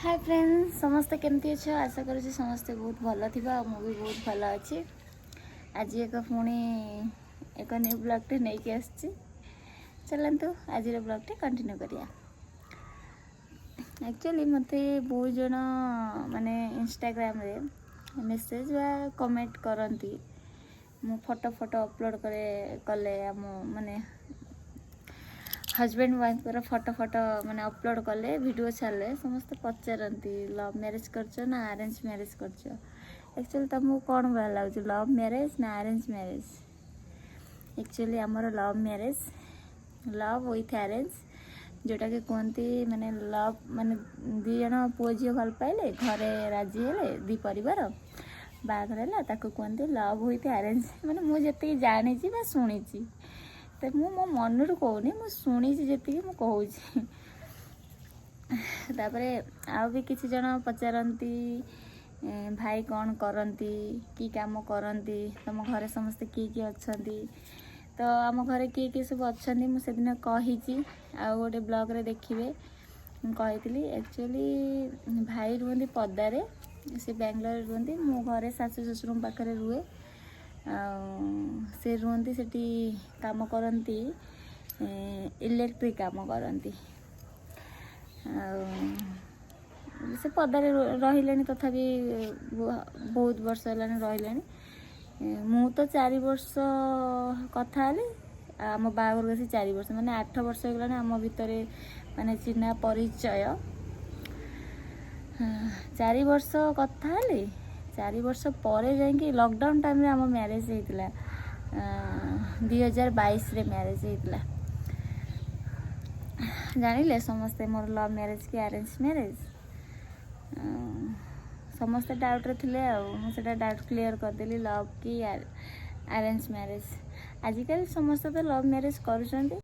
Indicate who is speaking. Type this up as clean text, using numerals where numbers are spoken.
Speaker 1: Hi friends समस्ते केमती अच्छे आशा करूँ समस्ते बहुत भल थी मुझे बहुत भल अच्छी आज एक पुणी एक न्यू ब्लॉगटे नहीं कि आसची चलतु आज ब्लॉगटे कंटिन्यू करिया। एक्चुअली मत बहुत जन माने इंस्टाग्राम रे मेसेज वा कमेंट करती मु फोटो फोटो अपलोड करे कले आम माने हजबैंड वाइफ फोटो फोटो माने अपलोड कले वीडियो छाड़े समस्त पचारती लव मैरिज कर ना अरेंज मैरिज कर। एक्चुअली तुमको कौन भल लगे लव मैरिज ना अरेंज मैरिज? एक्चुअली आमर love marriage love with arrange जोटा कि कहते माने लव माने दी जन पुओ झी भल पाइले घरे राजी हेले दी परिवार बाहर है कहते लव विथ अरेंज माने मुझे जानी शुणी तो मु मो मन रू कहूनी मु शुणी जी जी कहूँ। आ भी किसी जन पचारती भाई कौन करती कि काम करती तुम घरे समस्ते किए अच्छा तो आम घरे किए सब अच्छा मुझे दिन कही आ गोटे ब्लॉग रे देखिए कही एक्चुअली भाई रुहती पदारे से बेंगलोर रुहती मो घरे सासू ससुर पाखे रुहे से रुहती से काम करती इलेक्ट्रिक काम करती से पदारे रही तथापि बहुत वर्ष है रही मु तो 4 वर्ष कथा आम बाहर आसी 4 वर्ष माने 8 वर्ष हो गलानी आम भितर माने चिन्हा परिचय 4 वर्ष कथा 4 वर्ष पर जाकि लॉकडाउन टाइम रे आम मैरिज होता 2022 रे मैरिज होता जानिले समस्ते मोर लव मैरिज कि अरेंज मैरिज समस्ते डाउट रे थिले मुझे डाउट क्लियर करदेली लव कि अरेंज मैरिज। आजिकल समस्ते तो लव मैरिज करुछंती